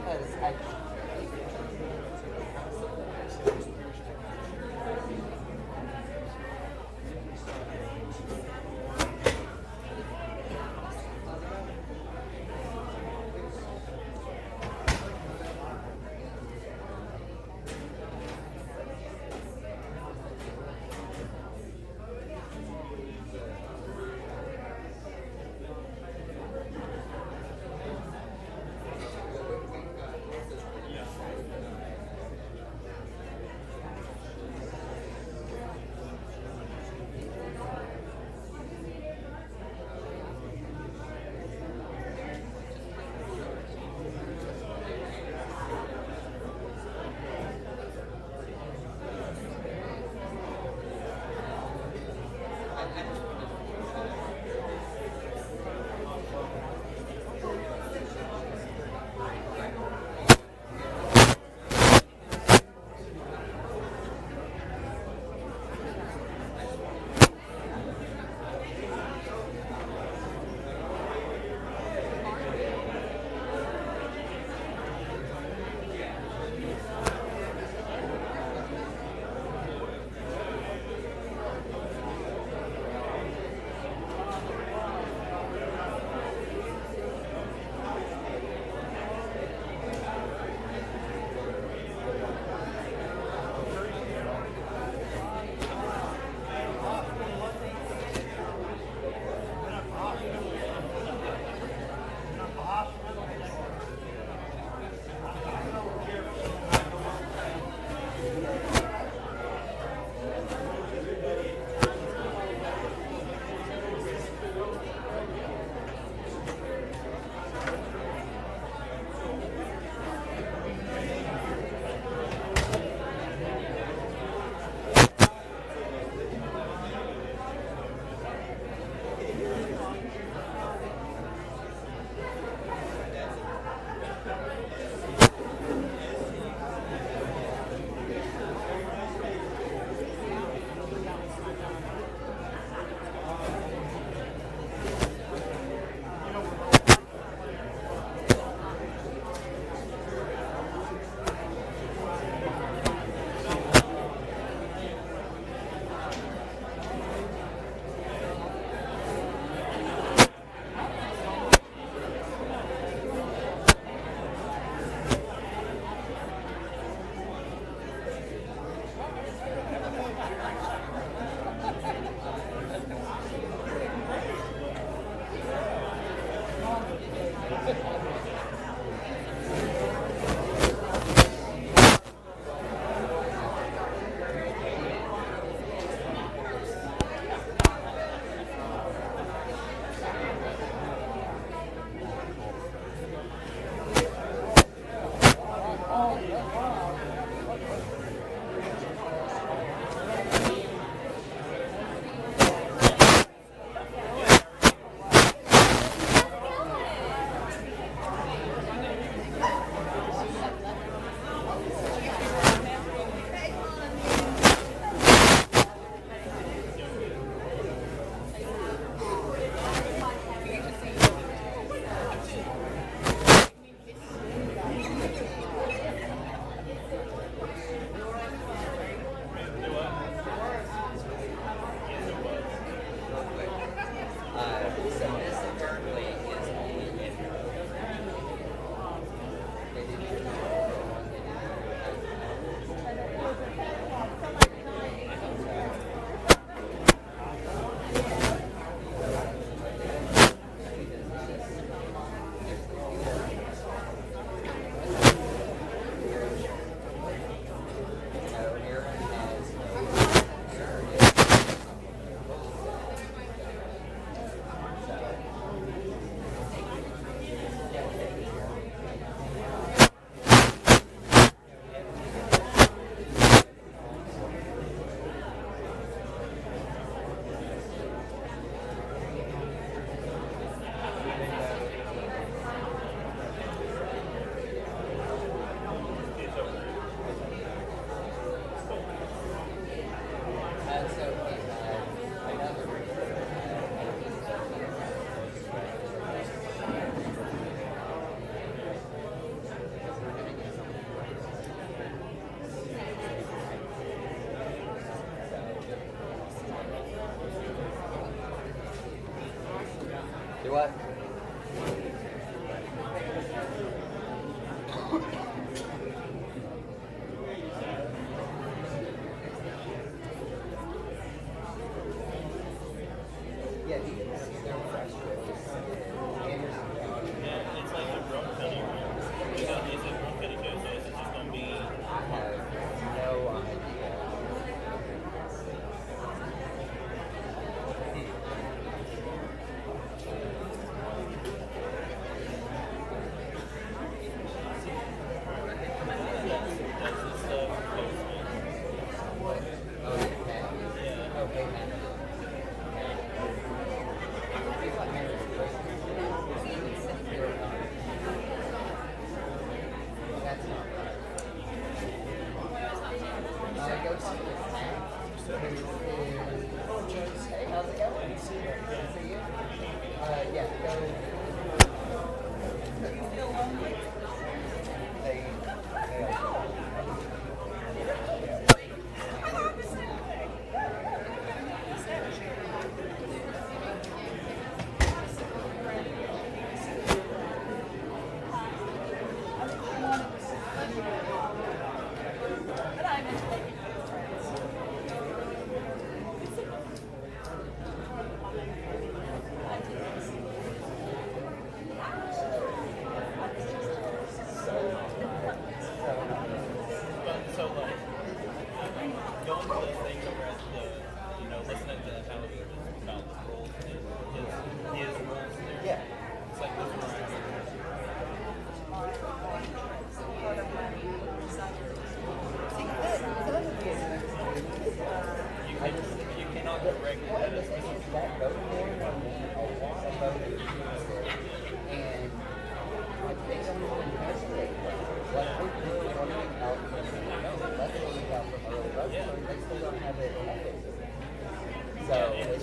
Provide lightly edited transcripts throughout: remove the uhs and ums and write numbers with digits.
because I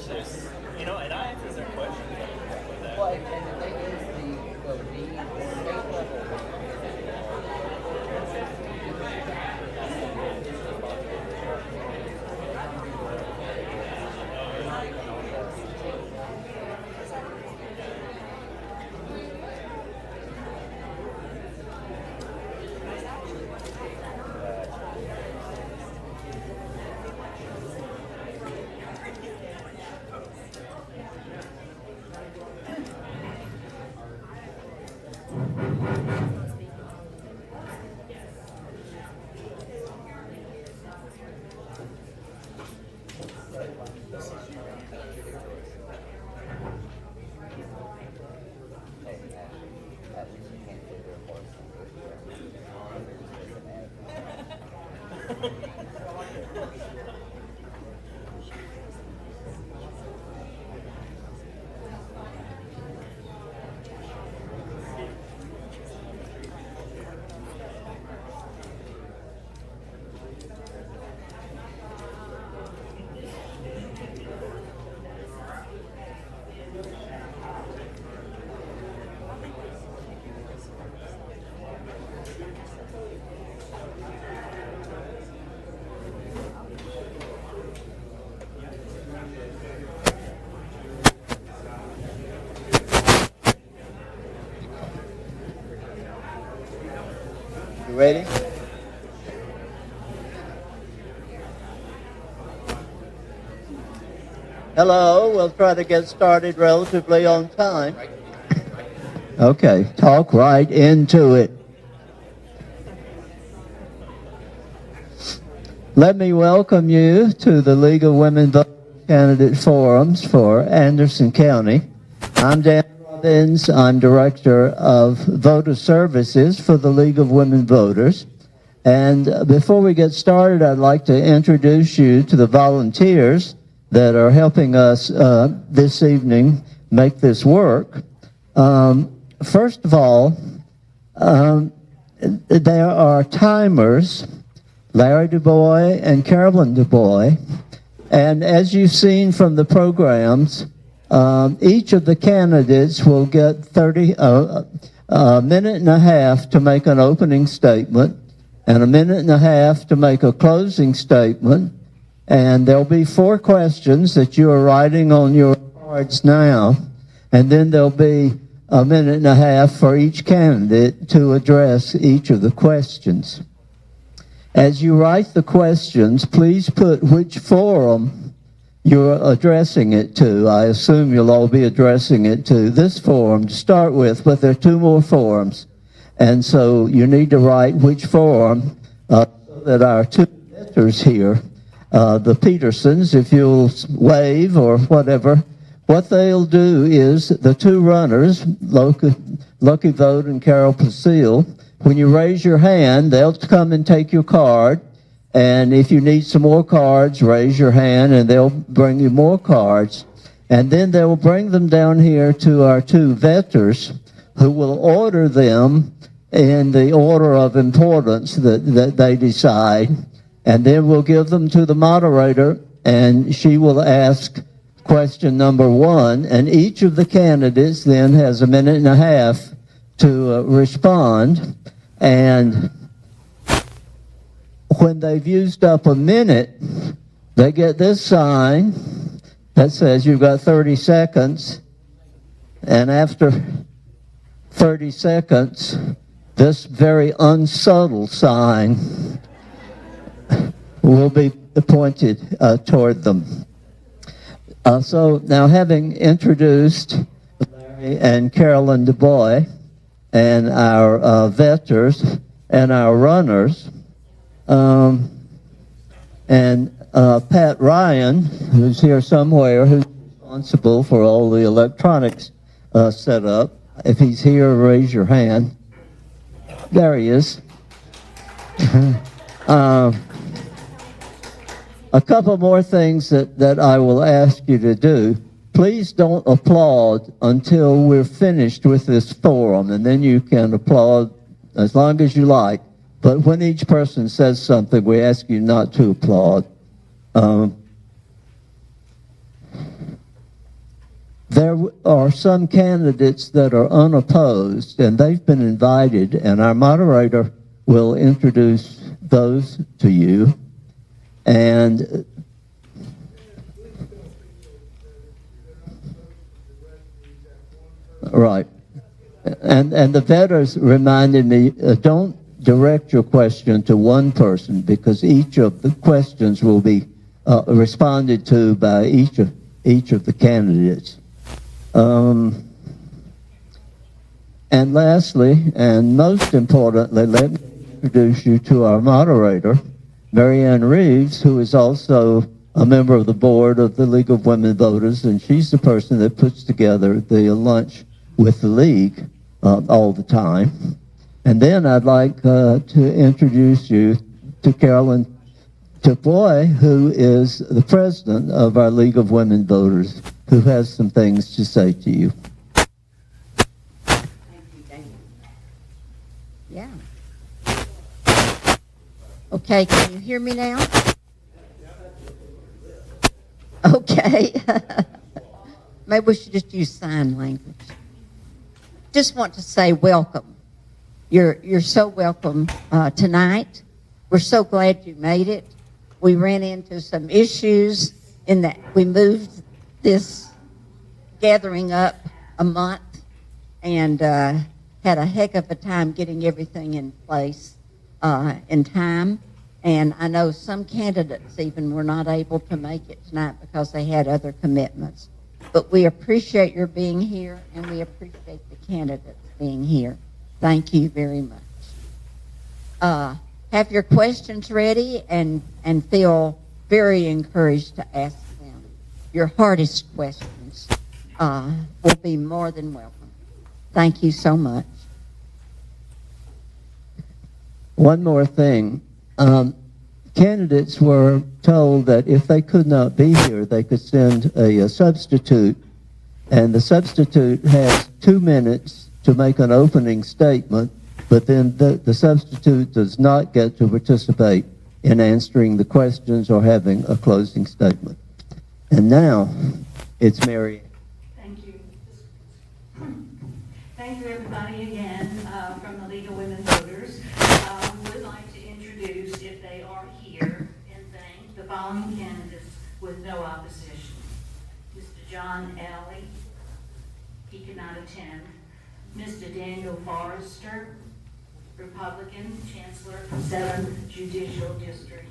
And I answer their questions with that. Well, and the thing is, the state level. You ready? Hello, we'll try to get started relatively on time. Okay, talk right into it. Let me welcome you to the League of Women Voters Candidate Forums for Anderson County. I'm Dan Robbins. I'm Director of Voter Services for the League of Women Voters. And before we get started, I'd like to introduce you to the volunteers that are helping us this evening make this work. First of all, there are timers, Larry DuBois and Carolyn DuBois. And as you've seen from the programs, each of the candidates will get a minute and a half to make an opening statement and a minute and a half to make a closing statement. And there'll be 4 questions that you are writing on your cards now. And then there'll be a minute and a half for each candidate to address each of the questions. As you write the questions, please put which forum you're addressing it to. I assume you'll all be addressing it to this forum to start with, but there are 2 more forums. And so you need to write which forum so that our 2 mentors here, the Petersons, if you'll wave or whatever, what they'll do is the 2 runners, Lucky Vote and Carol Placille, when you raise your hand, they'll come and take your card. And if you need some more cards, raise your hand and they'll bring you more cards. And then they will bring them down here to our 2 vetters who will order them in the order of importance that they decide. And then we'll give them to the moderator and she will ask question number 1. And each of the candidates then has a minute and a half to respond. And when they've used up a minute, they get this sign that says you've got 30 seconds. And after 30 seconds, this very unsubtle sign will be pointed toward them. So now, having introduced Larry and Carolyn DuBois and our vetters and our runners, and Pat Ryan, who's here somewhere, who's responsible for all the electronics set up. If he's here, raise your hand. There he is. A couple more things that I will ask you to do. Please don't applaud until we're finished with this forum, and then you can applaud as long as you like. But when each person says something, we ask you not to applaud. there are some candidates that are unopposed, and they've been invited, and our moderator will introduce those to you. And right. And the vetters reminded me, don't direct your question to one person, because each of the questions will be responded to by each of the candidates. And lastly, and most importantly, let me introduce you to our moderator, Marianne Reeves, who is also a member of the board of the League of Women Voters, and she's the person that puts together the lunch with the League all the time. And then I'd like to introduce you to Carolyn Dubois, who is the president of our League of Women Voters, who has some things to say to you. Thank you, Dan. Yeah. Okay, can you hear me now? Okay. Maybe we should just use sign language. Just want to say welcome. You're so welcome tonight. We're so glad you made it. We ran into some issues in that we moved this gathering up a month and had a heck of a time getting everything in place in time. And I know some candidates even were not able to make it tonight because they had other commitments. But we appreciate your being here, and we appreciate the candidates being here. Thank you very much. Have your questions ready and feel very encouraged to ask them. Your hardest questions will be more than welcome. Thank you so much. One more thing. Candidates were told that if they could not be here, they could send a substitute, and the substitute has 2 minutes to make an opening statement, but then the substitute does not get to participate in answering the questions or having a closing statement. And now, it's Mary. Thank you. Thank you, everybody, again, from the League of Women Voters. We would like to introduce, if they are here, and thank the following candidates with no opposition. Mr. John Alley, he could not attend. Mr. Daniel Forrester, Republican, Chancellor, 7th Judicial District.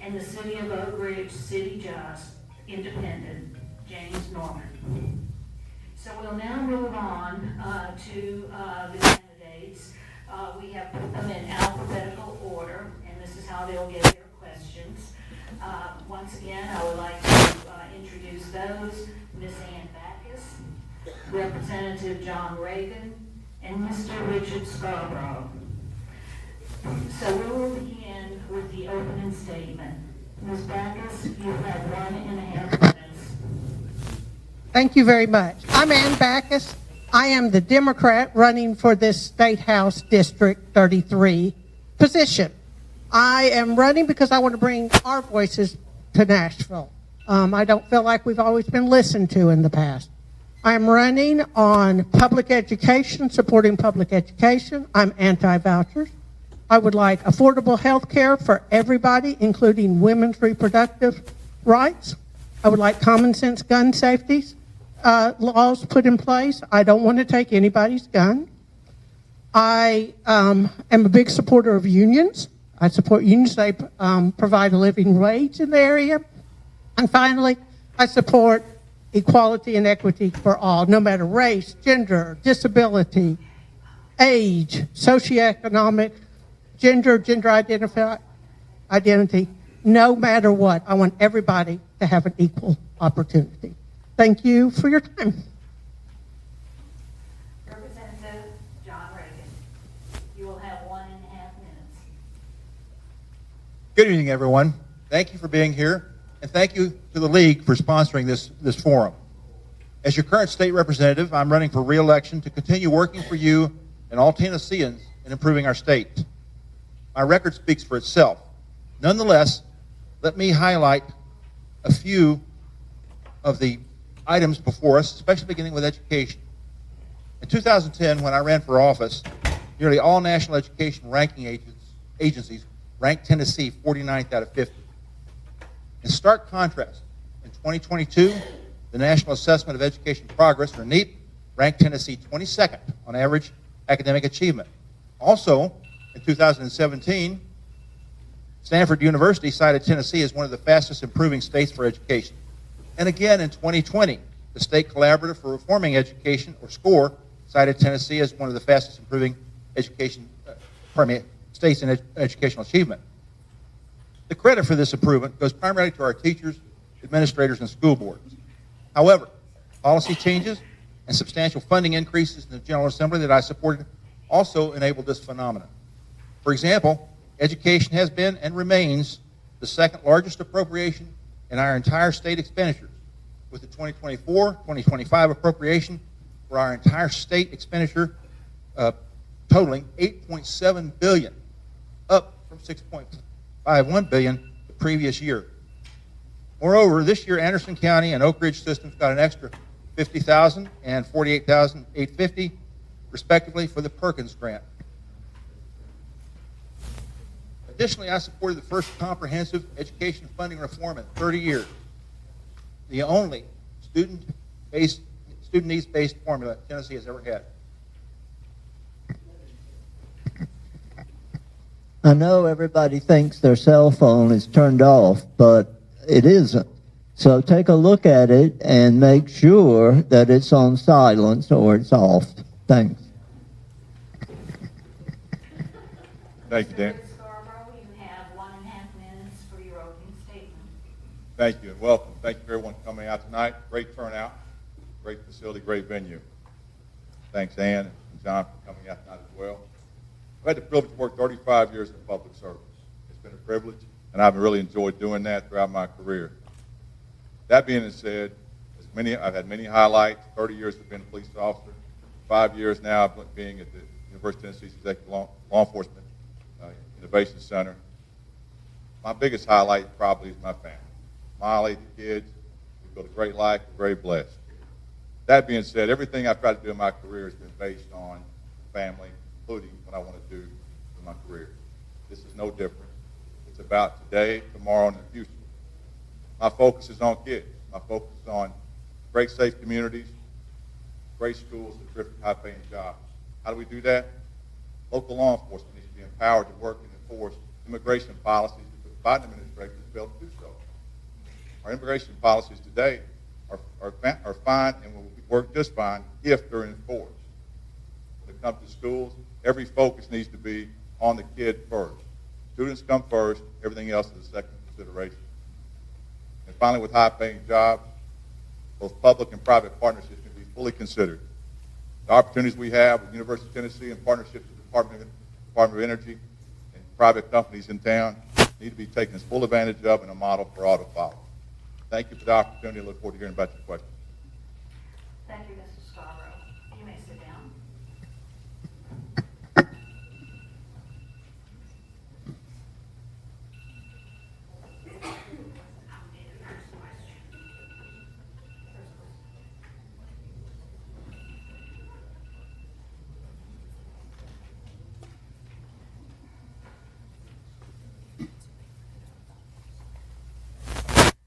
And the City of Oak Ridge City Judge, Independent, James Norman. So we'll now move on to the candidates. We have put them in alphabetical order, and this is how they'll get their questions. Once again, I would like to introduce those. Ms. Ann Backus, Representative John Reagan, and Mr. Richard Scarborough. So we'll begin with the opening statement. Ms. Backus, you have 1.5 minutes. Thank you very much. I'm Ann Backus. I am the Democrat running for this State House District 33 position. I am running because I want to bring our voices to Nashville. I don't feel like we've always been listened to in the past. I'm running on public education, supporting public education. I'm anti-vouchers. I would like affordable health care for everybody, including women's reproductive rights. I would like common sense gun safety laws put in place. I don't want to take anybody's gun. I am a big supporter of unions. I support unions. They provide a living wage in the area. And finally, I support equality and equity for all, no matter race, gender, disability, age, socioeconomic, gender identity, no matter what. I want everybody to have an equal opportunity. Thank you for your time. Representative John Reagan, you will have 1.5 minutes. Good evening, everyone. Thank you for being here, and thank you to the League for sponsoring this forum. As your current state representative, I'm running for re-election to continue working for you and all Tennesseans in improving our state. My record speaks for itself. Nonetheless, let me highlight a few of the items before us, especially beginning with education. In 2010, when I ran for office, nearly all national education ranking agencies ranked Tennessee 49th out of 50. In stark contrast, in 2022, the National Assessment of Education Progress, or NAEP, ranked Tennessee 22nd on average academic achievement. Also, in 2017, Stanford University cited Tennessee as one of the fastest improving states for education. And again, in 2020, the State Collaborative for Reforming Education, or SCORE, cited Tennessee as one of the fastest improving states in educational achievement. The credit for this improvement goes primarily to our teachers, administrators, and school boards. However, policy changes and substantial funding increases in the General Assembly that I supported also enabled this phenomenon. For example, education has been and remains the second largest appropriation in our entire state expenditures, with the 2024-2025 appropriation for our entire state expenditure totaling $8.7 billion, up from $6.51 billion the previous year. Moreover, this year Anderson County and Oak Ridge systems got an extra $50,000 and $48,850, respectively, for the Perkins Grant. Additionally, I supported the first comprehensive education funding reform in 30 years, the only student needs-based formula Tennessee has ever had. I know everybody thinks their cell phone is turned off, but it isn't. So take a look at it and make sure that it's on silence or it's off. Thanks. Thank you, Dan. Mr. Scarborough, you have 1.5 minutes for your opening statement. Thank you and welcome. Thank you for everyone coming out tonight. Great turnout, great facility, great venue. Thanks, Ann and John, for coming out tonight as well. I've had the privilege to work 35 years in public service. It's been a privilege, and I've really enjoyed doing that throughout my career. That being said, I've had many highlights. 30 years of being a police officer, 5 years now of being at the University of Tennessee's Executive Law Enforcement Innovation Center. My biggest highlight probably is my family. Molly, the kids, we built a great life, we're very blessed. That being said, everything I've tried to do in my career has been based on family, including what I want to do in my career. This is no different. It's about today, tomorrow, and the future. My focus is on kids. My focus is on great, safe communities, great schools, and terrific, high-paying jobs. How do we do that? Local law enforcement needs to be empowered to work and enforce immigration policies that the Biden administration has failed to do so. Our immigration policies today are fine and will work just fine if they're enforced. When it comes to schools, every focus needs to be on the kid first. Students come first, everything else is a second consideration. And finally, with high-paying jobs, both public and private partnerships can be fully considered. The opportunities we have with the University of Tennessee in partnerships with the Department of Energy and private companies in town need to be taken as full advantage of and a model for all to follow. Thank you for the opportunity. I look forward to hearing about your questions. Thank you, Mr. Scarborough. You may sit down.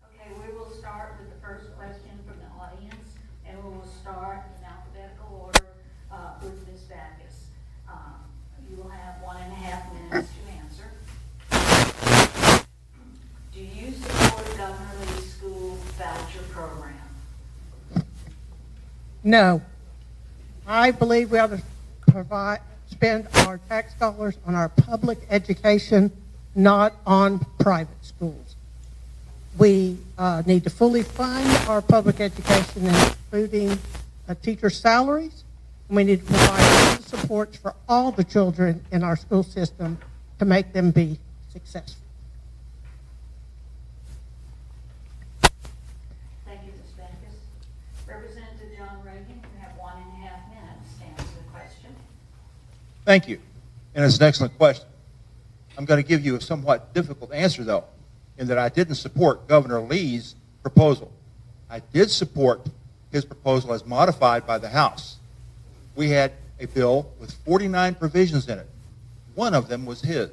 Okay, we will start with the first question from the audience, and we will start in alphabetical order with Ms. Backus. You will have 1.5 minutes to answer. Do you support Governor Lee's school voucher program? No. I believe we ought to spend our tax dollars on our public education, not on private schools. We need to fully fund our public education, including teacher salaries. And we need to provide all the supports for all the children in our school system to make them be successful. Thank you, Ms. Backus. Representative John Reagan, you have 1.5 minutes to answer the question. Thank you. And it's an excellent question. I'm going to give you a somewhat difficult answer, though, in that I didn't support Governor Lee's proposal. I did support his proposal as modified by the House. We had a bill with 49 provisions in it. One of them was his.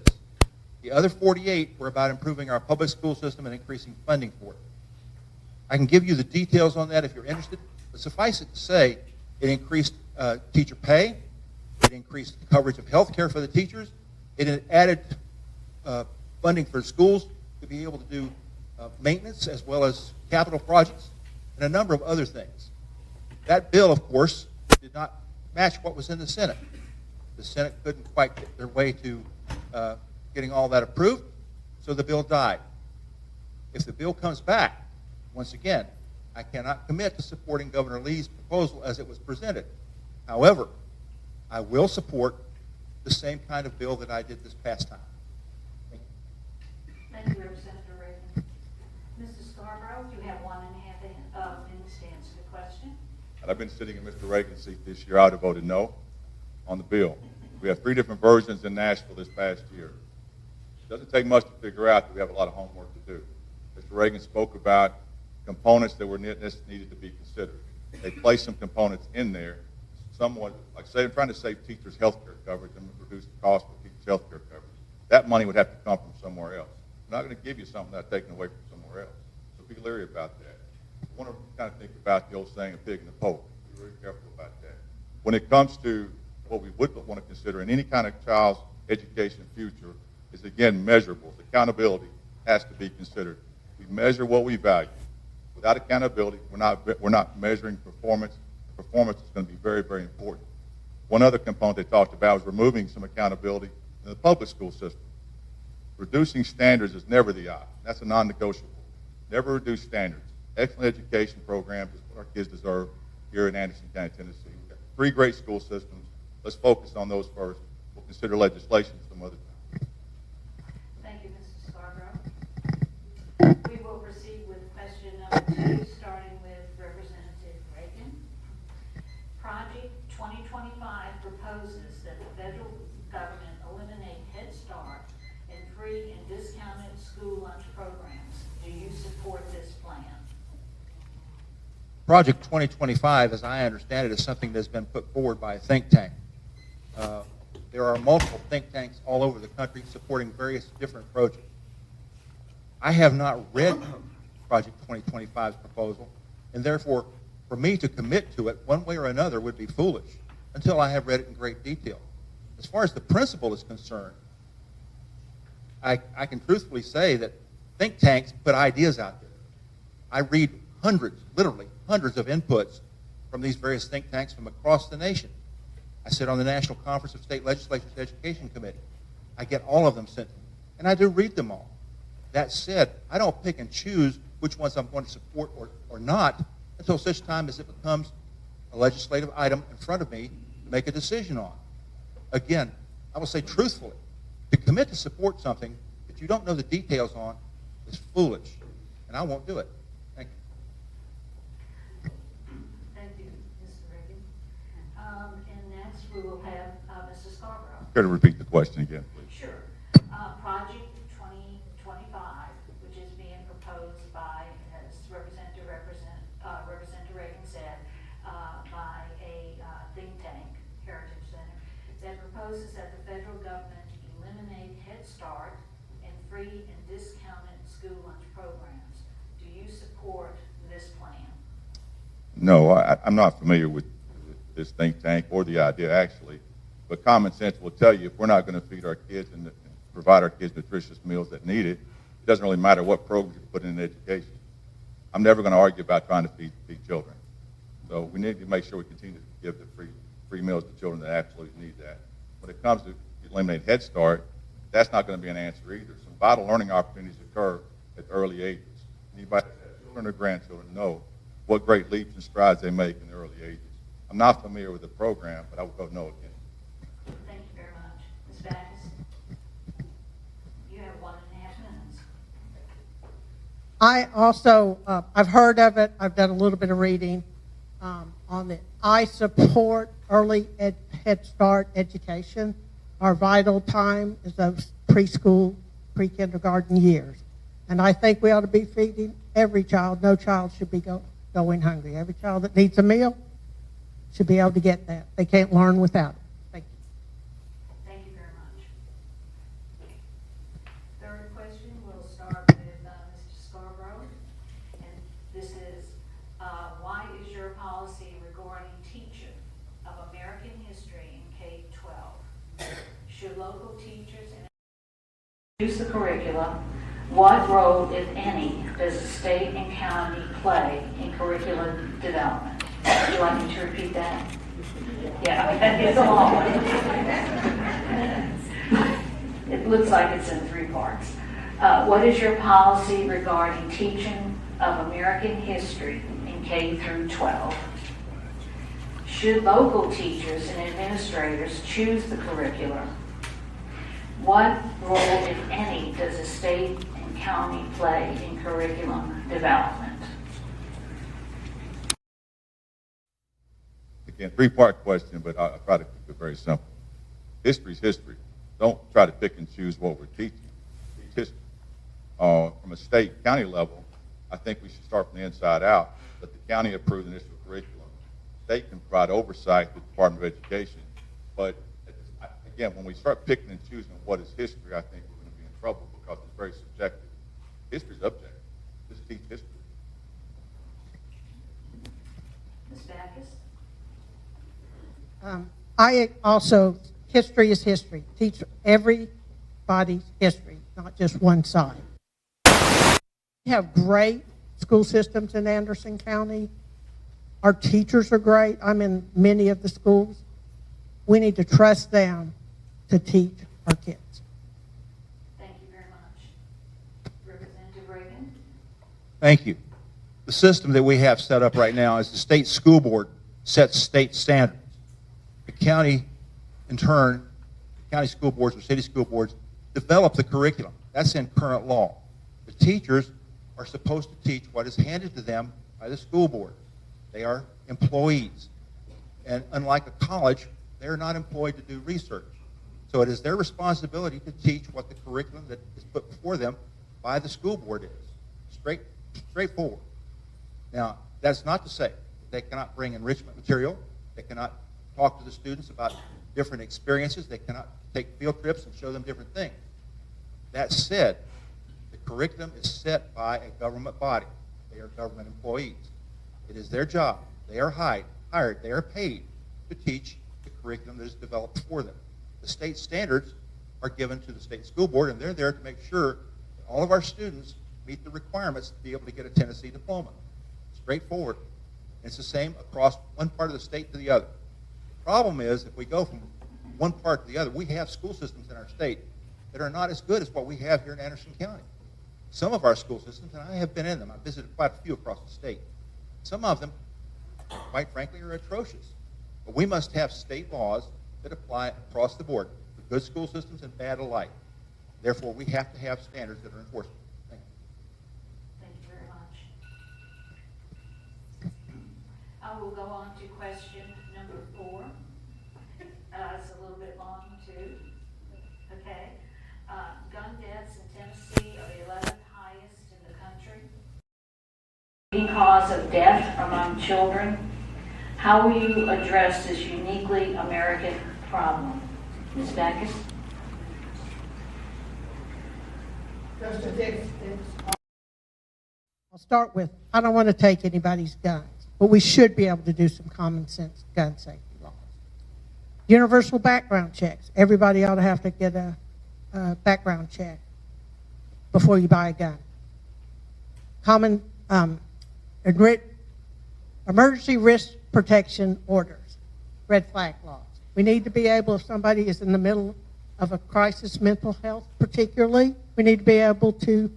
The other 48 were about improving our public school system and increasing funding for it. I can give you the details on that if you're interested, but suffice it to say, it increased teacher pay, it increased coverage of health care for the teachers, it added funding for schools to be able to do maintenance as well as capital projects, and a number of other things. That bill, of course, did not match what was in the Senate. The Senate couldn't quite get their way to getting all that approved, so the bill died. If the bill comes back, once again, I cannot commit to supporting Governor Lee's proposal as it was presented. However, I will support the same kind of bill that I did this past time. Thank you. Thank you, Representative Reagan. Mrs. Scarborough, you have 1.5 minutes to answer the question. Had I been sitting in Mr. Reagan's seat this year, I would have voted no on the bill. We have 3 different versions in Nashville this past year. It doesn't take much to figure out that we have a lot of homework to do. Mr. Reagan spoke about components that were needed to be considered. They placed some components in there, somewhat, like say, I'm trying to save teachers' health care coverage and reduce the cost for teachers' health care coverage. That money would have to come from somewhere else. We're not going to give you something that's taken away from somewhere else. So be leery about that. I want to kind of think about the old saying, a pig in the poke. Be very careful about that. When it comes to what we would want to consider in any kind of child's education future is, again, measurables. Accountability has to be considered. We measure what we value. Without accountability, we're not measuring performance. Performance is going to be very, very important. One other component they talked about was removing some accountability in the public school system. Reducing standards is never the option. That's a non-negotiable. Never reduce standards. Excellent education programs is what our kids deserve here in Anderson County, Tennessee. We've got 3 great school systems. Let's focus on those first. We'll consider legislation some other time. Thank you, Mr. Scarborough. We will proceed with question number 2, starting with Representative Reagan. Project 2025 proposes that the federal government eliminate Head Start and free and discounted school lunch programs. Do you support this plan? Project 2025, as I understand it, is something that's been put forward by a think tank. There are multiple think tanks all over the country supporting various different projects. I have not read Project 2025's proposal, and therefore, for me to commit to it one way or another would be foolish until I have read it in great detail. As far as the principle is concerned, I can truthfully say that think tanks put ideas out there. I read hundreds, literally hundreds of inputs from these various think tanks from across the nation. I sit on the National Conference of State Legislatures Education Committee. I get all of them sent to me, and I do read them all. That said, I don't pick and choose which ones I'm going to support or not until such time as it becomes a legislative item in front of me to make a decision on. Again, I will say truthfully, to commit to support something that you don't know the details on is foolish, and I won't do it. Thank you. Thank you, Mr. Reagan. And next, we will have Mr. Scarborough. Care to repeat the question again, please? Sure. Project 2025, which is being proposed by, as Representative Reagan said, by a think tank, Heritage Center, that proposes that the federal government eliminate Head Start and free and discounted school lunch programs. Do you support this plan? No, I'm not familiar with this think tank or the idea, actually. But common sense will tell you if we're not going to feed our kids and provide our kids nutritious meals that need it, it doesn't really matter what program you put in education. I'm never going to argue about trying to feed children. So we need to make sure we continue to give the free meals to children that absolutely need that. When it comes to eliminating Head Start, that's not going to be an answer either. Some vital learning opportunities occur at the early ages. Anybody that has children or grandchildren know what great leaps and strides they make in the early ages. I'm not familiar with the program, but I will vote no again. Thank you very much. Ms. Backus, you have 1.5 minutes. I also, I've heard of it. I've done a little bit of reading on it. I support early Head Start education. Our vital time is those preschool, pre-kindergarten years. And I think we ought to be feeding every child. No child should be going hungry. Every child that needs a meal should be able to get that. They can't learn without it. Thank you. Thank you very much. Third question, we'll start with Mr. Scarborough. And this is, why is your policy regarding teaching of American history in K-12? Should local teachers introduce the curriculum? What role, if any, does the state and county play in curriculum development? Would you like me to repeat that? Yeah, it's a long one. It looks like it's in 3 parts. What is your policy regarding teaching of American history in K through 12? Should local teachers and administrators choose the curriculum? What role, if any, does the state and county play in curriculum development? Again, 3-part question, but I'll try to keep it very simple. History's history. Don't try to pick and choose what we're teaching. Teach history. From a state, county level, I think we should start from the inside out. Let the county approve the initial curriculum. State can provide oversight to the Department of Education. But again, when we start picking and choosing what is history, I think we're going to be in trouble because it's very subjective. History's objective. Just teach history. Ms. Backus? I also, history is history. Teach everybody's history, not just one side. We have great school systems in Anderson County. Our teachers are great. I'm in many of the schools. We need to trust them to teach our kids. Thank you very much. Representative Reagan? Thank you. The system that we have set up right now is the state school board sets state standards. The county, in turn, county school boards or city school boards develop the curriculum. That's in current law. The teachers are supposed to teach what is handed to them by the school board. They are employees. And unlike a college, they are not employed to do research. So it is their responsibility to teach what the curriculum that is put before them by the school board is. Straightforward. Now, that's not to say that they cannot bring enrichment material. They cannot talk to the students about different experiences. They cannot take field trips and show them different things. That said, the curriculum is set by a government body. They are government employees. It is their job. They are hired. They are paid to teach the curriculum that is developed for them. The state standards are given to the state school board, and they're there to make sure that all of our students meet the requirements to be able to get a Tennessee diploma. Straightforward. It's the same across one part of the state to the other. The problem is, if we go from one part to the other, we have school systems in our state that are not as good as what we have here in Anderson County. Some of our school systems, and I have been in them, I've visited quite a few across the state. Some of them, quite frankly, are atrocious. But we must have state laws that apply across the board for good school systems and bad alike. Therefore, we have to have standards that are enforceable. Thank you. Thank you very much. I will go on to question number 4. It's a little bit long, too. Okay. Gun deaths in Tennessee are the 11th highest in the country. Leading cause of death among children. How will you address this uniquely American problem? Ms. Backus? I'll start with, I don't want to take anybody's guns, but we should be able to do some common sense gun safety laws. Universal background checks. Everybody ought to have to get a background check before you buy a gun. Common emergency risk protection orders, red flag laws. We need to be able, if somebody is in the middle of a crisis, mental health particularly, we need to be able to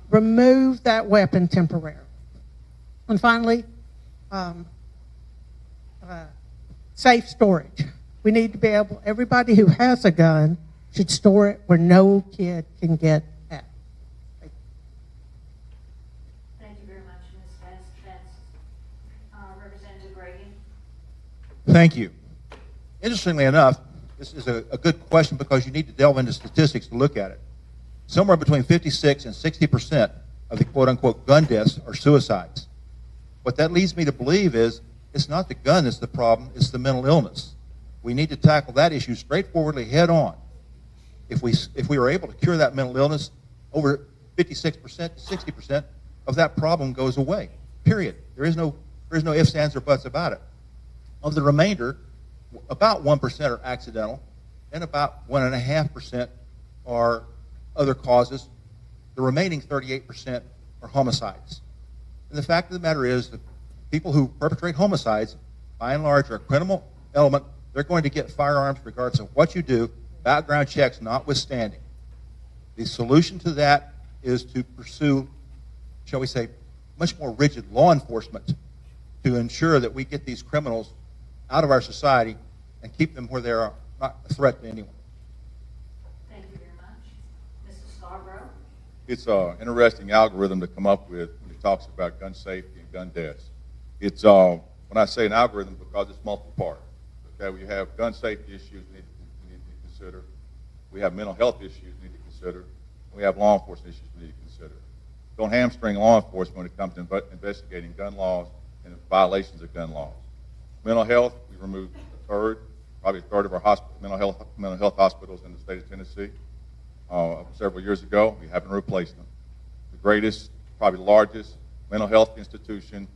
remove that weapon temporarily. And finally, safe storage. We need to be able, everybody who has a gun should store it where no kid can get at it. Thank you very much, Ms. Backus. Representative Reagan? Thank you. Interestingly enough, this is a good question because you need to delve into statistics to look at it. Somewhere between 56 and 60% of the quote-unquote gun deaths are suicides. What that leads me to believe is it's not the gun that's the problem, it's the mental illness. We need to tackle that issue straightforwardly head on. If we were able to cure that mental illness, over 56% to 60% of that problem goes away, period. There is no ifs, ands, or buts about it. Of the remainder, about 1% are accidental, and about 1.5% are other causes. The remaining 38% are homicides. And the fact of the matter is that people who perpetrate homicides, by and large, are a criminal element. They're going to get firearms regardless of what you do, background checks notwithstanding. The solution to that is to pursue, shall we say, much more rigid law enforcement to ensure that we get these criminals out of our society and keep them where they are not a threat to anyone. Thank you very much. Mrs. Scarborough? It's an interesting algorithm to come up with when it talks about gun safety and gun deaths. It's, when I say an algorithm, because it's multi-part. Okay, we have gun safety issues we need to consider. We have mental health issues we need to consider. We have law enforcement issues we need to consider. Don't hamstring law enforcement when it comes to investigating gun laws and violations of gun laws. Mental health, we removed probably a third of our mental health hospitals in the state of Tennessee several years ago. We haven't replaced them. The greatest, probably largest mental health institution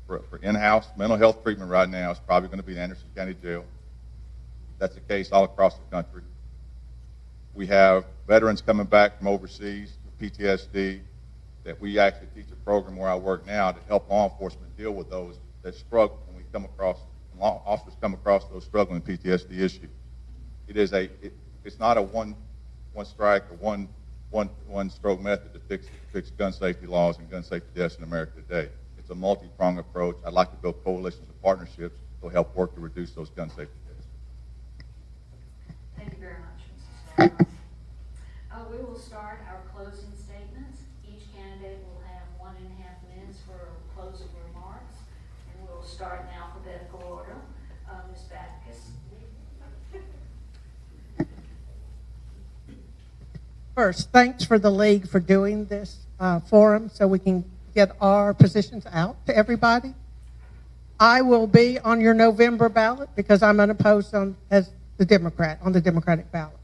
for in-house mental health treatment right now is probably going to be the Anderson County Jail. That's the case all across the country. We have veterans coming back from overseas with PTSD that we actually teach a program where I work now to help law enforcement deal with those that struggle when law officers come across those struggling with PTSD issues. It's not a one strike or one stroke method to fix gun safety laws and gun safety deaths in America today. It's a multi-pronged approach. I'd like to build coalitions and partnerships to help work to reduce those gun safety deaths. Thank you very much, Mrs. Scarborough. We will start our closing statements. Each candidate will have 1.5 minutes for closing remarks, and we'll start in alphabetical order. Ms. Backus. First, thanks for the League for doing this forum so we can get our positions out to everybody. I will be on your November ballot because I'm unopposed as the Democrat, on the Democratic ballot.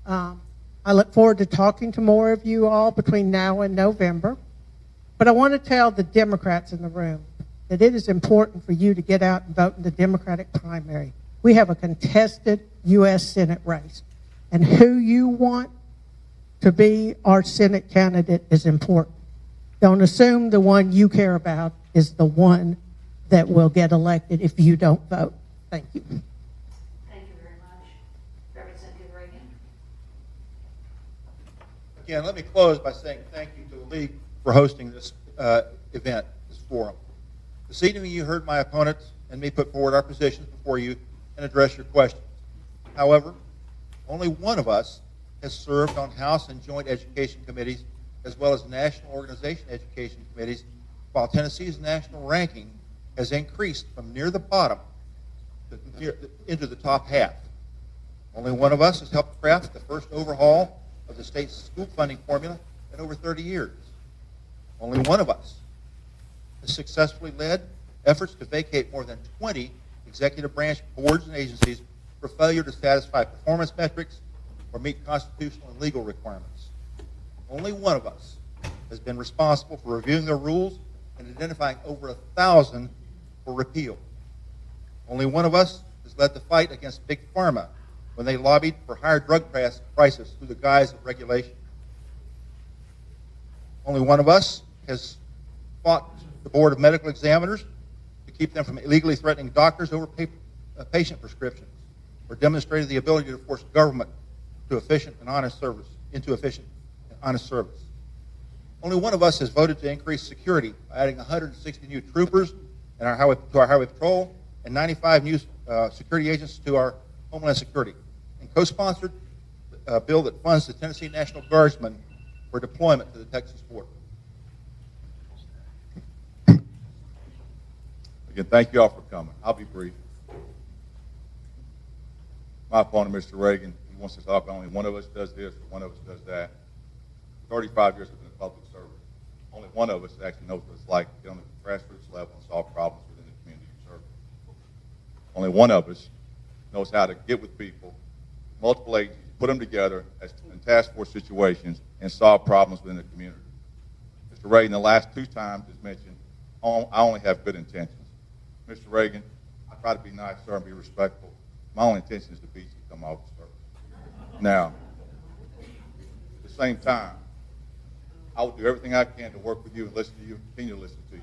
I look forward to talking to more of you all between now and November. But I want to tell the Democrats in the room that it is important for you to get out and vote in the Democratic primary. We have a contested U.S. Senate race, and who you want to be our Senate candidate is important. Don't assume the one you care about is the one that will get elected if you don't vote. Thank you. Thank you very much. Representative Reagan. Again, let me close by saying thank you to the League for hosting this event, this forum. This evening you heard my opponents and me put forward our positions before you and address your questions. However, only one of us has served on House and Joint Education Committees as well as National Organization Education Committees, while Tennessee's national ranking has increased from near the bottom into the top half. Only one of us has helped craft the first overhaul of the state's school funding formula in over 30 years. Only one of us has successfully led efforts to vacate more than 20 executive branch boards and agencies for failure to satisfy performance metrics or meet constitutional and legal requirements. Only one of us has been responsible for reviewing their rules and identifying over 1,000 for repeal. Only one of us has led the fight against Big Pharma when they lobbied for higher drug prices through the guise of regulation. Only one of us has fought the Board of Medical Examiners to keep them from illegally threatening doctors over patient prescriptions, or demonstrated the ability to force government into efficient and honest service. Only one of us has voted to increase security by adding 160 new troopers to our highway patrol and 95 new security agents to our Homeland Security, and co-sponsored a bill that funds the Tennessee National Guardsmen for deployment to the Texas border. Again, thank you all for coming. I'll be brief. My opponent, Mr. Reagan, he wants to talk only one of us does this, or one of us does that. 35 years I've been a public servant. Only one of us actually knows what it's like to get on the grassroots level and solve problems within the community you serve. Only one of us knows how to get with people, multiple agencies, put them together in task force situations and solve problems within the community. Mr. Reagan, the last 2 times as mentioned, I only have good intentions. Mr. Reagan, I try to be nice, sir, and be respectful. My only intention is to beat you to come office, sir. Now, at the same time, I will do everything I can to work with you and listen to you, continue to listen to you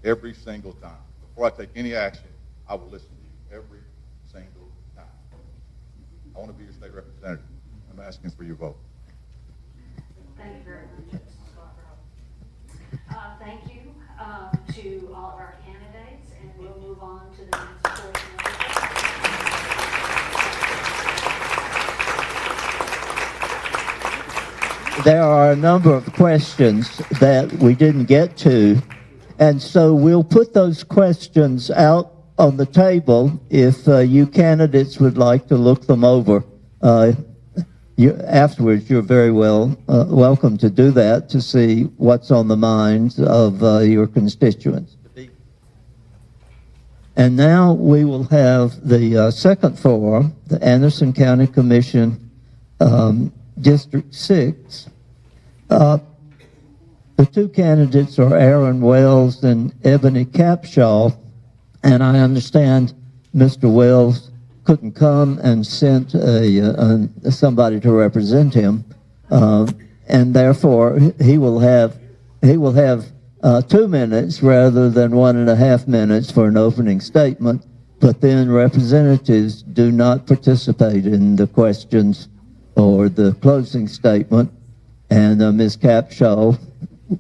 every single time. Before I take any action, I will listen to you every single time. I want to be your state representative. I'm asking for your vote. Thank you very much, Mr. Scarborough. Thank you to all of our candidates, and we'll move on to the next portion of the There are a number of questions that we didn't get to, and so we'll put those questions out on the table if you candidates would like to look them over. Afterwards, you're very welcome to do that to see what's on the minds of your constituents. And now we will have the second forum, the Anderson County Commission, District 6. The 2 candidates are Aaron Wells and Ebony Capshaw, and I understand Mr. Wells couldn't come and sent somebody to represent him, and therefore he will have 2 minutes rather than 1.5 minutes for an opening statement. But then representatives do not participate in the questions or the closing statement. And Ms. Capshaw,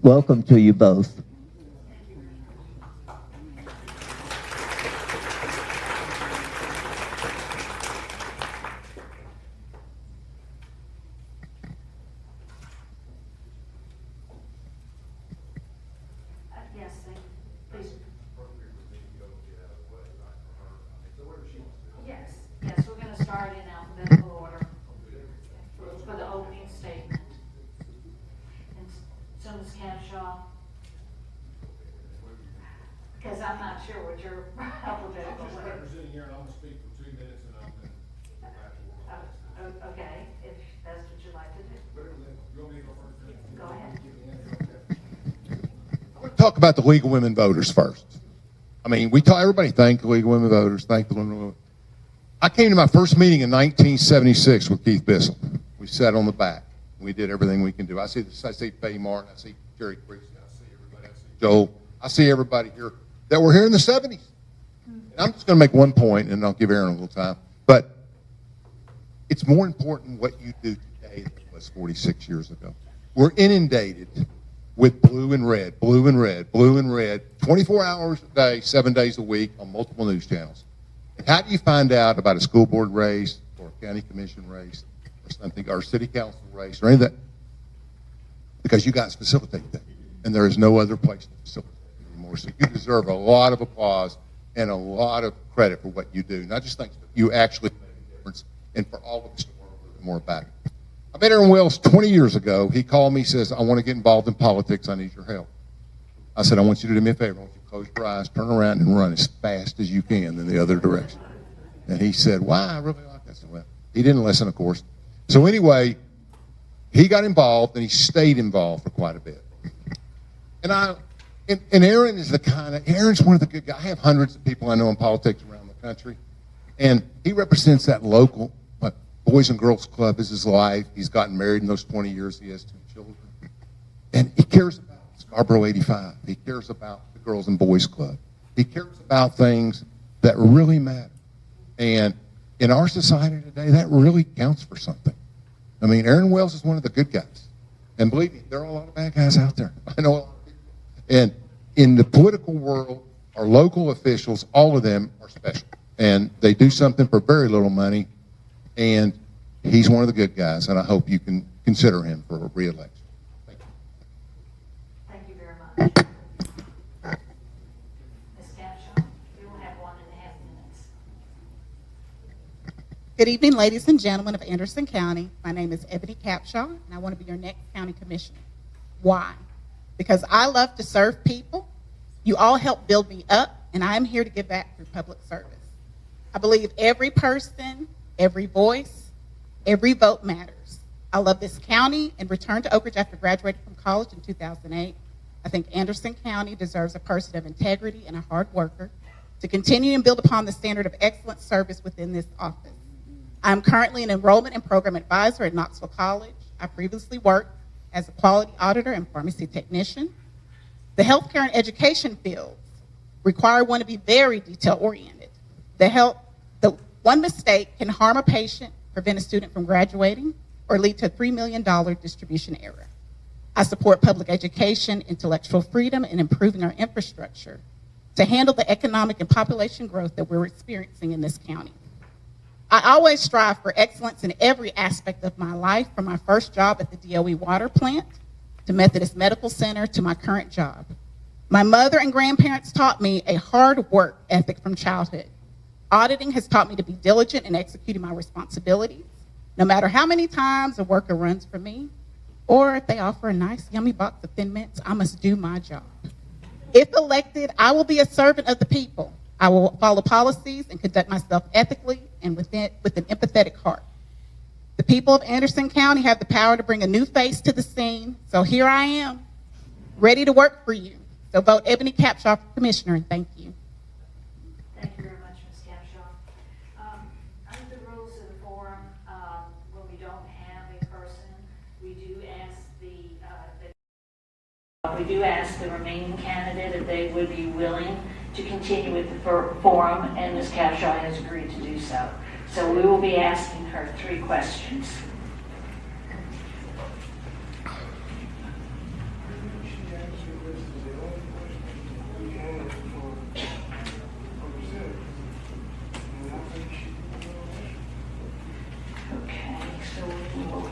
welcome to you both. Yes, thank you. Please. Yes, we're going to start in alphabetical order for the opening statement. And so, Ms. Capshaw, because I'm not sure what your alphabetical order. Representing here, and I'm going to speak for 2 minutes, and I'm going to go back to work. Okay, if that's what you'd like to do. You want me to go first? Go ahead. I want to talk about the League of Women Voters first. I mean, everybody thank the League of Women Voters, thank the women. I came to my first meeting in 1976 with Keith Bissell. We sat on the back. We did everything we can do. I see Faye Martin, I see Jerry Creasy, I see everybody, I see Joel, I see everybody here that were here in the 70s. And I'm just going to make one point, and I'll give Aaron a little time. But it's more important what you do today than it was 46 years ago. We're inundated with blue and red, blue and red, blue and red, 24 hours a day, 7 days a week on multiple news channels. And how do you find out about a school board race or a county commission race or something, or a city council race or anything? Because you guys facilitate that. And there is no other place to facilitate anymore. So you deserve a lot of applause and a lot of credit for what you do. Not just thanks, but you actually make a difference, and for all of us to learn a little bit more about it. I met Aaron Wells 20 years ago. He called me, says, I want to get involved in politics. I need your help. I said, I want you to do me a favor. I want you to close your eyes, turn around, and run as fast as you can in the other direction. And he said, why? I really like that. I said, well, he didn't listen, of course. So anyway, he got involved, and he stayed involved for quite a bit. And Aaron is Aaron's one of the good guys. I have hundreds of people I know in politics around the country, and he represents that local Boys and Girls Club is his life. He's gotten married in those 20 years. He has 2 children. And he cares about Scarborough 85. He cares about the Girls and Boys Club. He cares about things that really matter. And in our society today, that really counts for something. I mean, Aaron Wells is one of the good guys. And believe me, there are a lot of bad guys out there. I know a lot of people. And in the political world, our local officials, all of them are special. And they do something for very little money. And he's one of the good guys, and I hope you can consider him for a re-election. Thank you. Thank you very much. Ms. Capshaw, you will have 1.5 minutes. Good evening, ladies and gentlemen of Anderson County. My name is Ebony Capshaw, and I want to be your next county commissioner. Why? because I love to serve people. You all help build me up, and I am here to give back through public service. I believe every person, every voice, every vote matters. I love this county and returned to Oak Ridge after graduating from college in 2008. I think Anderson County deserves a person of integrity and a hard worker to continue and build upon the standard of excellent service within this office. I'm currently an enrollment and program advisor at Knoxville College. I previously worked as a quality auditor and pharmacy technician. The healthcare and education fields require one to be very detail-oriented. The one mistake can harm a patient, prevent a student from graduating, or lead to a $3 million distribution error. I support public education, intellectual freedom, and improving our infrastructure to handle the economic and population growth that we're experiencing in this county. I always strive for excellence in every aspect of my life, from my first job at the DOE water plant, to Methodist Medical Center, to my current job. My mother and grandparents taught me a hard work ethic from childhood. Auditing has taught me to be diligent in executing my responsibilities, no matter how many times a worker runs from me, or if they offer a nice, yummy box of Thin Mints, I must do my job. If elected, I will be a servant of the people. I will follow policies and conduct myself ethically and with an empathetic heart. The people of Anderson County have the power to bring a new face to the scene, so here I am, ready to work for you. So vote Ebony Capshaw for commissioner, and thank you. Thank you very much, Ms. Capshaw. Under the rules of the forum, when we don't have a person, we do ask the remaining candidate if they would be willing to continue with the forum, and Ms. Capshaw has agreed to do so. So we will be asking her 3 questions. Okay, so we will,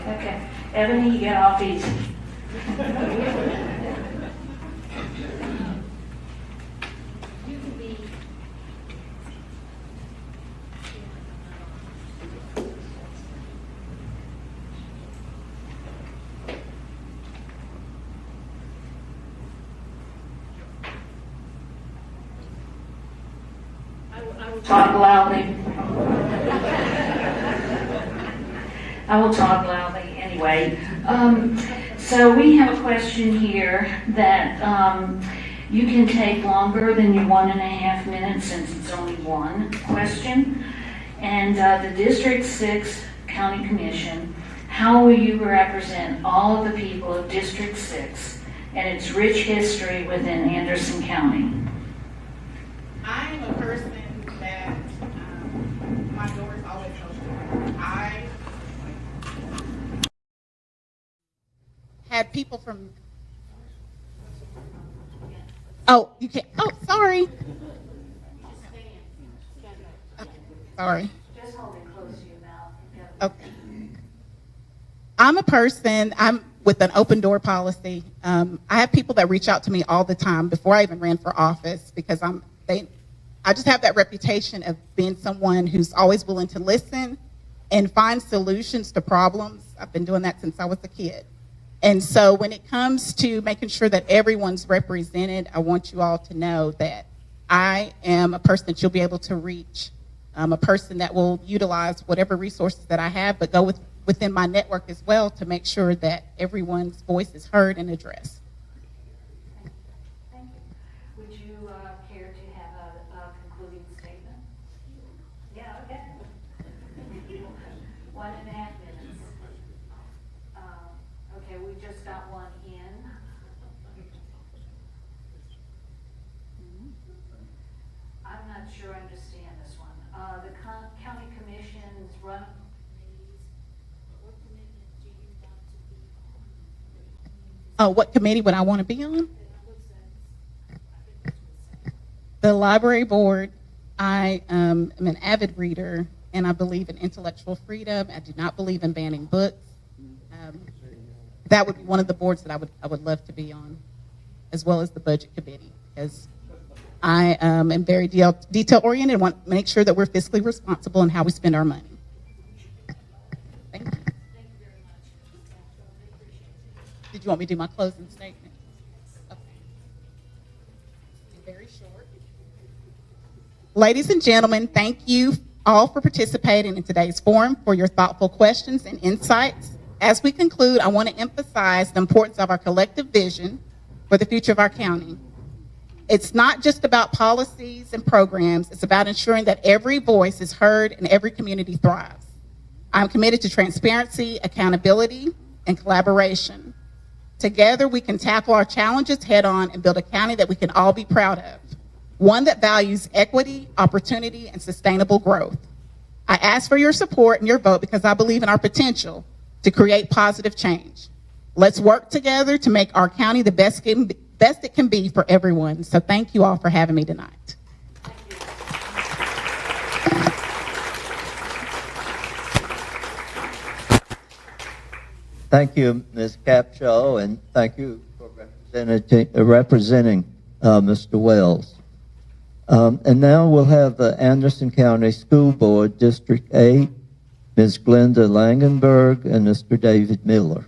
okay. Ebony, you get off easy. Talk loudly. I will talk loudly anyway. So we have a question here that you can take longer than your 1.5 minutes, since it's only one question. And the District 6 County Commission, how will you represent all of the people of District 6 and its rich history within Anderson County? I am a person that my door is always open. I had people from, oh, you can't, oh, sorry. Okay, sorry. Just hold it close to your mouth. Okay. I'm a person, I'm with an open door policy. I have people that reach out to me all the time before I even ran for office, because I just have that reputation of being someone who's always willing to listen and find solutions to problems. I've been doing that since I was a kid. And so when it comes to making sure that everyone's represented, I want you all to know that I am a person that you'll be able to reach. I'm a person that will utilize whatever resources that I have, but go within my network as well to make sure that everyone's voice is heard and addressed. Thank you. Would you care to have a concluding statement? Yeah, okay. 1.5 minutes. Okay, we just got one in. I'm not sure I understand this one. The county commission's run. Oh, what committee would I want to be on? The library board. I am an avid reader, and I believe in intellectual freedom. I do not believe in banning books. That would be one of the boards that I would love to be on, as well as the budget committee, because I am very detail-oriented and want to make sure that we're fiscally responsible in how we spend our money. Thank you. Did you want me to do my closing statement? Okay. Very short. Ladies and gentlemen, thank you all for participating in today's forum, for your thoughtful questions and insights. As we conclude, I want to emphasize the importance of our collective vision for the future of our county. It's not just about policies and programs, it's about ensuring that every voice is heard and every community thrives. I'm committed to transparency, accountability, and collaboration. Together, we can tackle our challenges head on and build a county that we can all be proud of, one that values equity, opportunity, and sustainable growth. I ask for your support and your vote because I believe in our potential to create positive change. Let's work together to make our county the best it can be for everyone. So thank you all for having me tonight. Thank you, Ms. Capshaw, and thank you for representing Mr. Wells. And now we'll have the Anderson County School Board, District 8, Ms. Glenda Langenberg and Mr. David Miller.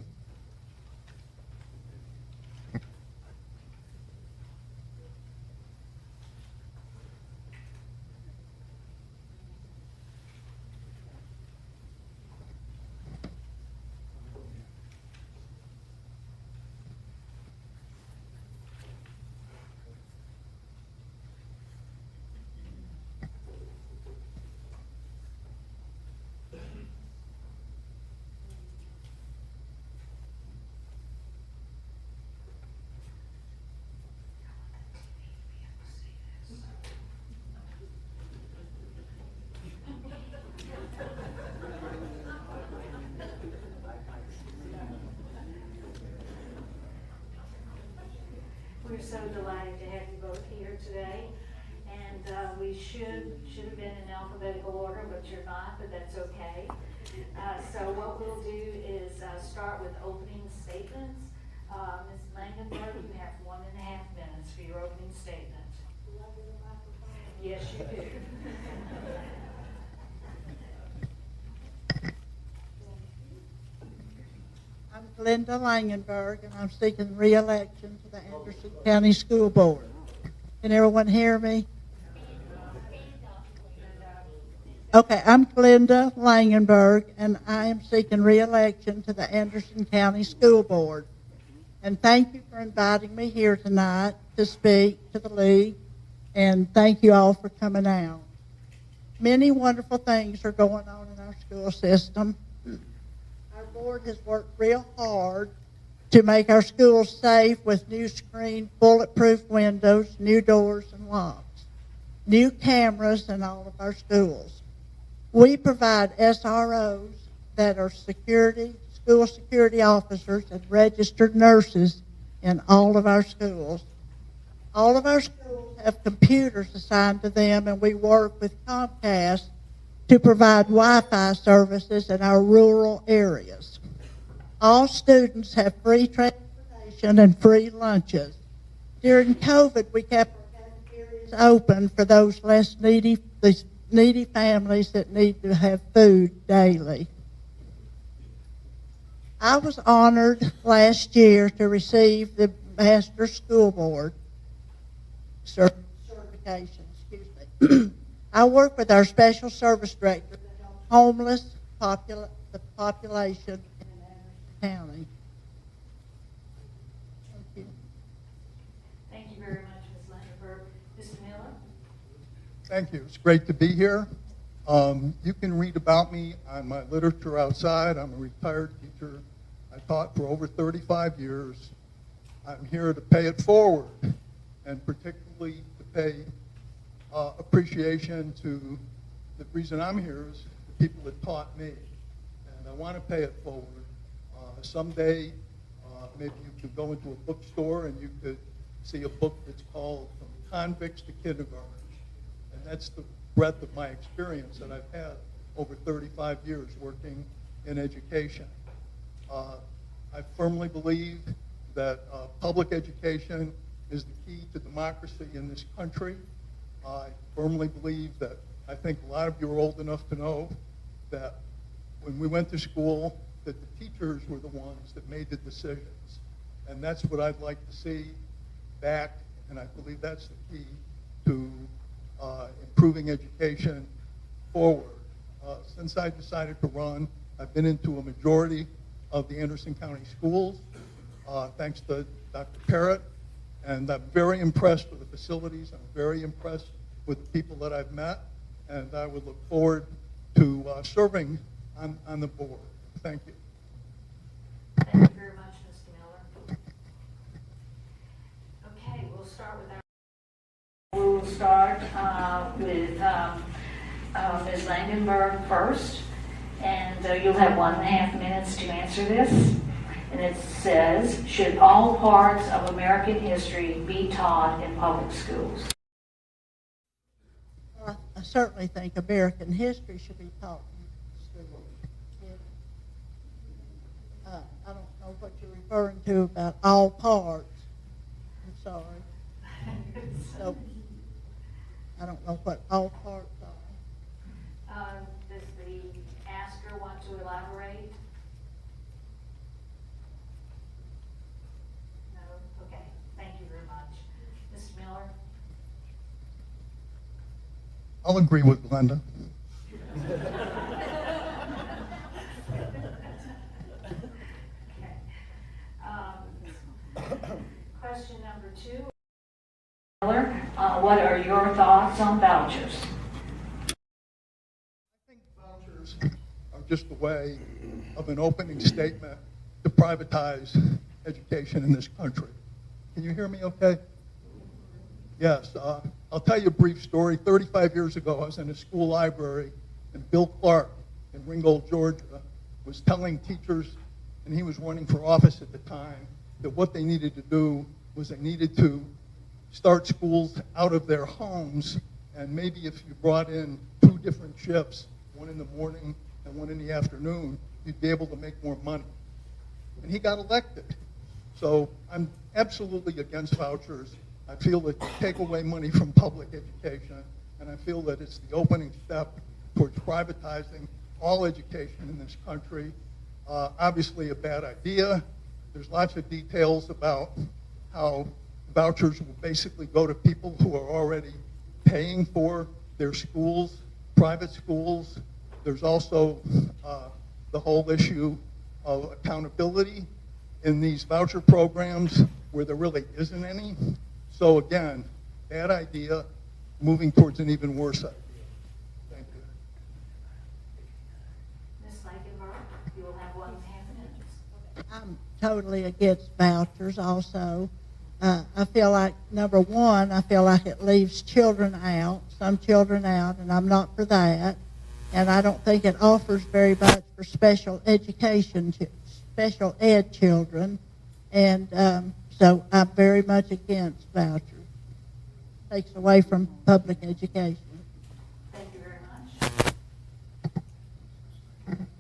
We're so delighted to have you both here today, and we should have been in alphabetical order, but you're not, but that's okay. So what we'll do is start with opening statements. Ms. Langenberg, you have 1.5 minutes for your opening statement. Yes, you do. I'm Glenda Langenberg, and I'm seeking re-election to the Anderson County School Board. Can everyone hear me? Okay, I'm Glenda Langenberg, and I am seeking re-election to the Anderson County School Board. And thank you for inviting me here tonight to speak to the league, and thank you all for coming out. Many wonderful things are going on in our school system. Our board has worked real hard to make our schools safe with new screen, bulletproof windows, new doors and locks, new cameras in all of our schools. We provide SROs that are school security officers and registered nurses in all of our schools. All of our schools have computers assigned to them, and we work with Comcast to provide Wi-Fi services in our rural areas. All students have free transportation and free lunches. During COVID, we kept our cafeterias open for those less needy families that need to have food daily. I was honored last year to receive the Master School Board certification. I work with our special service director to help homeless the population in Anderson County. Thank you. Thank you very much, Ms. Langenberg. Mr. Miller? Thank you. It's great to be here. You can read about me on my literature outside. I'm a retired teacher. I taught for over 35 years. I'm here to pay it forward, and particularly to pay appreciation to the reason I'm here is the people that taught me. And I want to pay it forward. Someday, maybe you could go into a bookstore and you could see a book that's called From Convicts to Kindergarten. And that's the breadth of my experience that I've had over 35 years working in education. I firmly believe that public education is the key to democracy in this country. I firmly believe that, I think a lot of you are old enough to know that when we went to school, that the teachers were the ones that made the decisions. And that's what I'd like to see back, and I believe that's the key to improving education forward. Since I decided to run, I've been into a majority of the Anderson County schools, thanks to Dr. Parrott, and I'm very impressed with the facilities. I'm very impressed with the people that I've met, and I would look forward to serving on the board. Thank you. Thank you very much, Mr. Miller. Okay, we'll start with our. We will start with Ms. Langenberg first, and you'll have 1.5 minutes to answer this. And it says, should all parts of American history be taught in public schools? I certainly think American history should be taught in schools. I don't know what you're referring to about all parts. I'm sorry. So, I don't know what all parts are. Does the asker want to elaborate? No? Okay. Thank you very much. Ms. Miller? I'll agree with Glenda. Okay. Question number 2. Miller, what are your thoughts on vouchers? I think vouchers are just a way of an opening statement to privatize education in this country. Can you hear me okay? Yes. I'll tell you a brief story. 35 years ago, I was in a school library, and Bill Clark in Ringgold, Georgia, was telling teachers, and he was running for office at the time, that what they needed to do was they needed to start schools out of their homes, and maybe if you brought in 2 different shifts, one in the morning and one in the afternoon, you'd be able to make more money. And he got elected. So I'm absolutely against vouchers. I feel that they take away money from public education, and I feel that it's the opening step towards privatizing all education in this country. Obviously a bad idea. There's lots of details about how vouchers will basically go to people who are already paying for their schools, private schools. There's also the whole issue of accountability in these voucher programs where there really isn't any. So again, bad idea, moving towards an even worse idea. Thank you. Ms. Langenberg, you will have 1.5 minutes. I'm totally against vouchers also. I feel like, number one, I feel like it leaves children out, some children out, and I'm not for that. And I don't think it offers very much for special education, special ed children. And so I'm very much against vouchers. Takes away from public education. Thank you very much.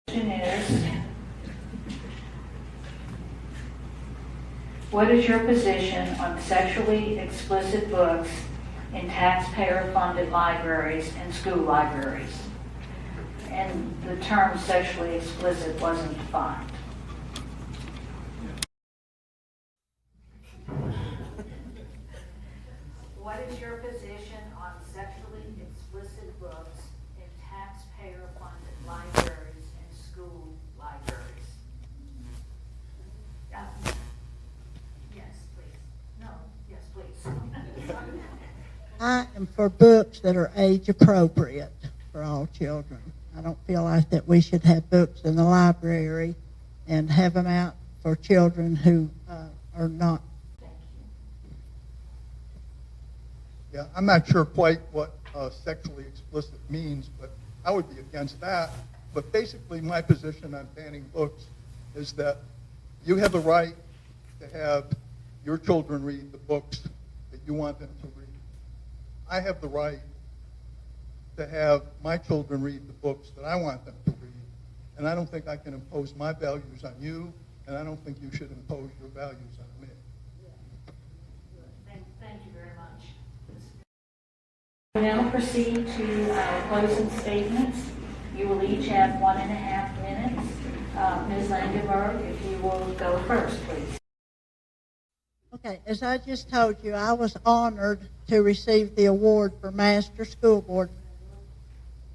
Question is, what is your position on sexually explicit books in taxpayer-funded libraries and school libraries? And the term sexually explicit wasn't defined. What is your position on sexually explicit books in taxpayer-funded libraries and school libraries? Yes, please. No, yes, please. I am for books that are age appropriate for all children. I don't feel like that we should have books in the library and have them out for children who are not. Yeah, I'm not sure quite what sexually explicit means, but I would be against that. But basically my position on banning books is that you have the right to have your children read the books that you want them to read. I have the right to have my children read the books that I want them to read. And I don't think I can impose my values on you, and I don't think you should impose your values on me. We now proceed to our closing statements. You will each have 1.5 minutes. Ms. Langenberg, if you will go first, please. Okay, as I just told you, I was honored to receive the award for Master School Board.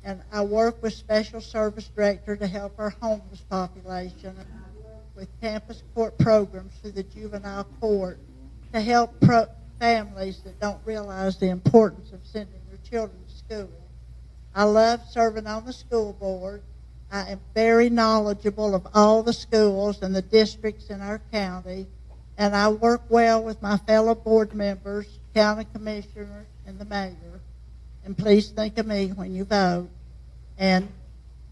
And I work with Special Service Director to help our homeless population. And I work with campus court programs through the juvenile court to help families that don't realize the importance of sending their children to school. I love serving on the school board. I am very knowledgeable of all the schools and the districts in our county. And I work well with my fellow board members, county commissioners, and the mayor. And please think of me when you vote. And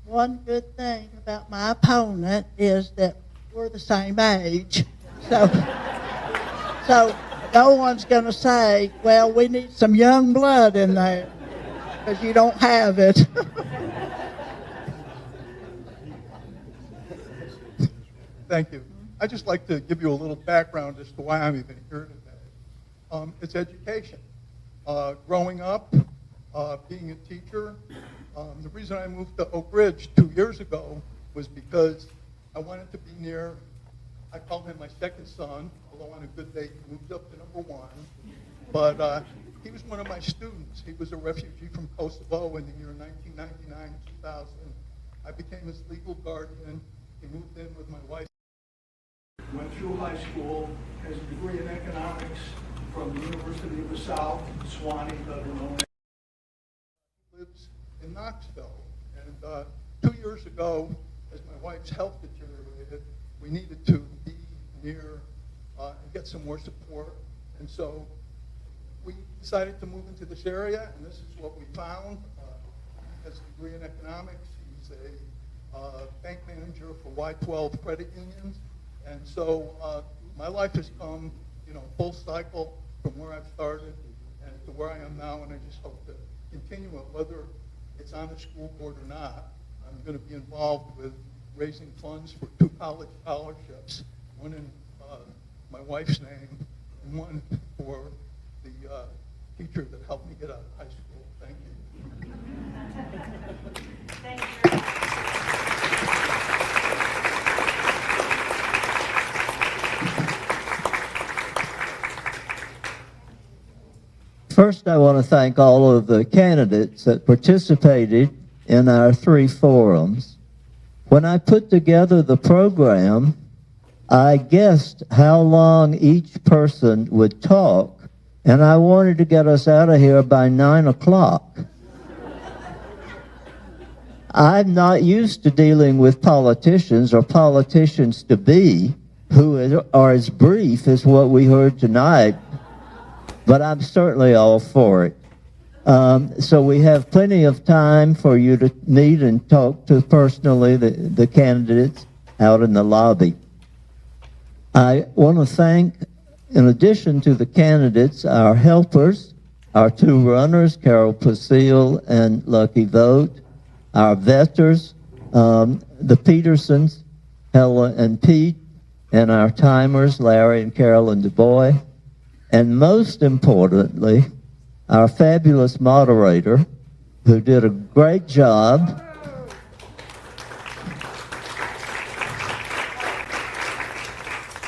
one good thing about my opponent is that we're the same age. So no one's going to say, well, we need some young blood in there, because you don't have it. Thank you. I'd just like to give you a little background as to why I'm even here today. It's education. Growing up, being a teacher, the reason I moved to Oak Ridge 2 years ago was because I wanted to be near, I call him my second son, although on a good day he moved up to number 1. But he was one of my students. He was a refugee from Kosovo in the year 1999, 2000. I became his legal guardian. He moved in with my wife. Went through high school, has a degree in economics from the University of the South, Sewanee, better known. Lives in Knoxville. And 2 years ago, as my wife's health deteriorated, we needed to be near and get some more support. And so we decided to move into this area, and this is what we found. He has a degree in economics. He's a bank manager for Y12 credit unions. And so my life has come, full cycle from where I've started and to where I am now, and I just hope to continue it, whether it's on the school board or not. I'm going to be involved with raising funds for 2 college scholarships, one in my wife's name and one for the teacher that helped me get out of high school. Thank you. Thank you very much. First, I want to thank all of the candidates that participated in our 3 forums. When I put together the program, I guessed how long each person would talk, and I wanted to get us out of here by 9 o'clock. I'm not used to dealing with politicians or politicians-to-be who are as brief as what we heard tonight, but I'm certainly all for it. So we have plenty of time for you to meet and talk to personally the candidates out in the lobby. I want to thank, in addition to the candidates, our helpers, our 2 runners, Carol Placille and Lucky Vote, our vetters, the Petersons, Hella and Pete, and our timers, Larry and Carolyn DuBois, and most importantly, our fabulous moderator, who did a great job.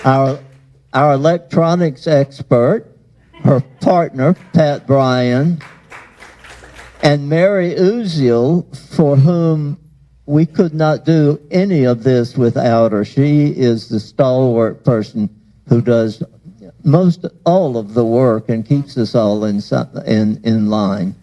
Our electronics expert, her partner, Pat Bryan, and Mary Uziel, for whom we could not do any of this without her. She is the stalwart person who does most all of the work and keeps us all in line.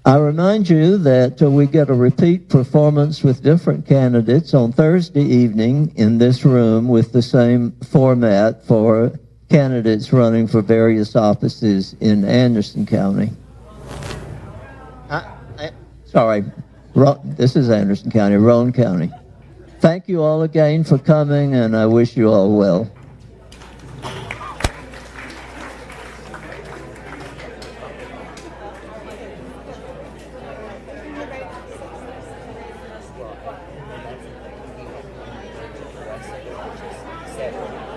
I remind you that we get a repeat performance with different candidates on Thursday evening in this room with the same format for candidates running for various offices in Anderson County. Sorry. This is Anderson County, Roane County. Thank you all again for coming, and I wish you all well. 7.